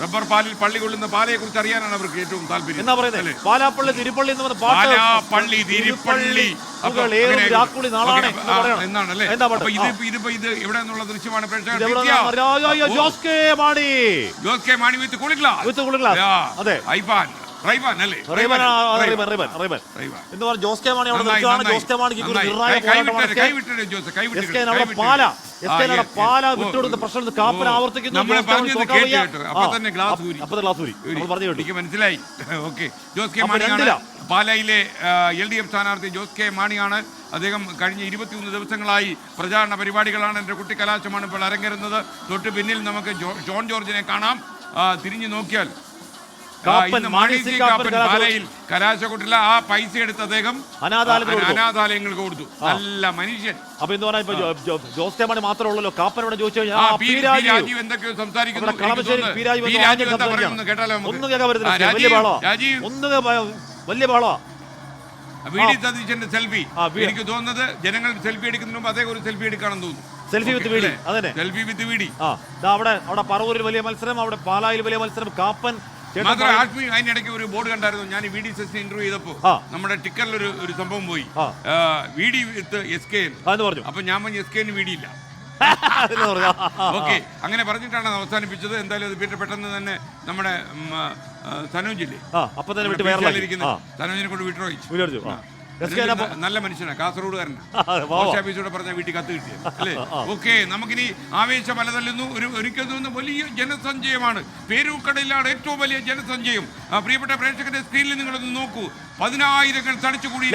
Rubber പാലിൽ പള്ളി കൊള്ളുന്ന പാലയെ കുറിച്ച് അറിയാനാണ് അവർക്ക് ഏറ്റവും താല്പര്യം. എന്നാ പറയുന്നത് പാലാപ്പള്ളി തിരുപ്പള്ളി എന്ന് പറഞ്ഞ പാലാപ്പള്ളി തിരുപ്പള്ളി എന്നാണ് അല്ലേ? ഇതിപ്പോ ഇത് എവിടെ നിന്നുള്ള ദൃശ്യമാണ് ജോസ് കെ മാണി വിത്ത് കൂളിംഗ് ഗ്ലാസ്. അതെ ഐഫാൻ റൈബാൻ അല്ലേ? എന്ന് പറഞ്ഞ ജോസ് കെ മാണി ജോസ് കെ മാണിക്ക് പാല വിട്ടുകൊടുത്ത പ്രശ്നം കാപ്പൻ ആവർത്തിക്കുന്നു. എനിക്ക് മനസ്സിലായി. ഓക്കെ, ജോസ് കെ മാണിയാണ് പാലയിലെ LDF സ്ഥാനാർത്ഥി. ജോസ് കെ മാണിയാണ്. അദ്ദേഹം കഴിഞ്ഞ 21 ദിവസങ്ങളായി പ്രചാരണ പരിപാടികളാണ്. എൻ്റെ കുട്ടിക്കലാശമാണ് ഇപ്പോൾ അരങ്ങേറുന്നത്. തൊട്ട് പിന്നിൽ നമുക്ക് ജോൺ ജോർജിനെ കാണാം. തിരിഞ്ഞു നോക്കിയാൽ പാലയിൽ കലാശക്കൊട്ടില്ല. ആ പൈസ എടുത്ത് അദ്ദേഹം അനാഥാലയങ്ങൾക്ക് കൊടുത്തു. നല്ല മനുഷ്യൻ. അപ്പൊ എന്ന് പറഞ്ഞാൽ ജോസ് കെ മാണി മാത്രമേ ഉള്ളല്ലോ. കാപ്പനോട് ചോദിച്ചു രാജീവ് എന്തൊക്കെയോ സംസാരിക്കുന്നു. കേട്ടാലോ? വലിയ ബാളോ VD സതീശന്റെ സെൽഫി. എനിക്ക് തോന്നുന്നത് ജനങ്ങൾ സെൽഫി എടുക്കുന്നതിന് മുമ്പ് അതേ ഒരു സെൽഫി എടുക്കാണെന്ന് തോന്നുന്നു. സെൽഫി വിത്ത് വീടി. അതെ, സെൽഫി വിത്ത് വീടി. അവിടെ പറവൂരിൽ വലിയ മത്സരം, അവിടെ പാലായിൽ വലിയ മത്സരം. കാപ്പൻ മാത്രം അതിനിടയ്ക്ക് ഒരു ബോർഡ് കണ്ടായിരുന്നു. ഞാൻ VD സതീശനെ ഇന്റർവ്യൂ ചെയ്തപ്പോ നമ്മുടെ ടിക്കറിൽ ഒരു സംഭവം പോയി. VD വിത്ത് SK എന്ന് പറഞ്ഞു. അപ്പൊ ഞാൻ പറഞ്ഞു SK VD ഇല്ല. ഓക്കെ, അങ്ങനെ പറഞ്ഞിട്ടാണ് അവസാനിപ്പിച്ചത്. എന്തായാലും അത് പെട്ടെന്ന് തന്നെ നമ്മുടെ സനോജില്ലേ സനോജിനെ കൊണ്ട് വിട്ടുറയിച്ചു. നല്ല മനുഷ്യനാണ്, കാസർഗോഡുകാരനാണ്. പോസ്റ്റ് ഓഫീസോടെ പറഞ്ഞ വീട്ടിൽ കത്ത് കിട്ടിയത് അല്ലേ? ഓക്കെ, നമുക്കിനി ആവേശം അലതല്ലുന്നു. ഒരിക്കൽ തോന്നുന്നു വലിയ ജനസഞ്ചയമാണ്. പേരൂർക്കടയിലാണ് ഏറ്റവും വലിയ ജനസഞ്ചയം. പ്രിയപ്പെട്ട പ്രേക്ഷകരുടെ സ്ക്രീനിൽ നിങ്ങളൊന്ന് നോക്കൂ. 10,000 തടിച്ചുകൂടി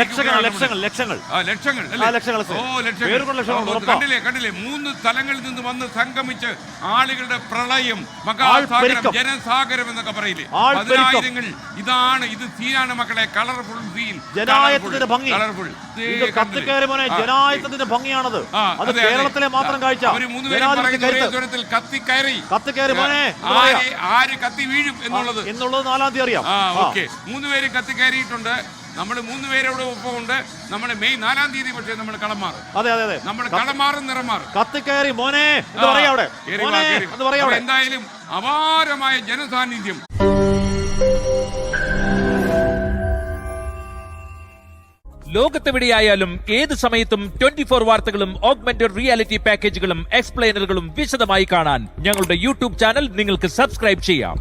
കണ്ടില്ലേ? 3 സ്ഥലങ്ങളിൽ നിന്ന് വന്ന് സംഗമിച്ച് ആളുകളുടെ പ്രളയം, മഹാസാഗരം, ജനസാഗരം എന്നൊക്കെ പറയില്ലേ? 10,000. ഇത് സീനാണ് മക്കളെ. Colourful scene, colourful. ജനായത്തിന്റെ ഭംഗിയാണത്. അത് കേരളത്തിലെ മാത്രം കാഴ്ച. ആര് കത്തി വീഴും എന്നുള്ളത് 4-ാം തീയതി അറിയാം. ഓക്കെ, 3 പേര് കത്തി കയറിയിട്ടുണ്ട്. നമ്മൾ 3 പേരോട് ഒപ്പമുണ്ട്. നമ്മൾ മെയ് 4-ാം തീയതി പക്ഷേ നമ്മൾ കളം മാറും. അതെ, നമ്മൾ കളം മാറും, നിറം മാറും. കത്തിക്കയറി മോനെ എന്തായാലും അപാരമായ ജനസാന്നിധ്യം. ലോകത്തെവിടെയായാലും ഏത് സമയത്തും 24 വാർത്തകളും ഓഗ്മെന്റഡ് റിയാലിറ്റി പാക്കേജുകളും എക്സ്പ്ലെയിനറുകളും വിശദമായി കാണാൻ ഞങ്ങളുടെ YouTube ചാനൽ നിങ്ങൾക്ക് സബ്സ്ക്രൈബ് ചെയ്യാം.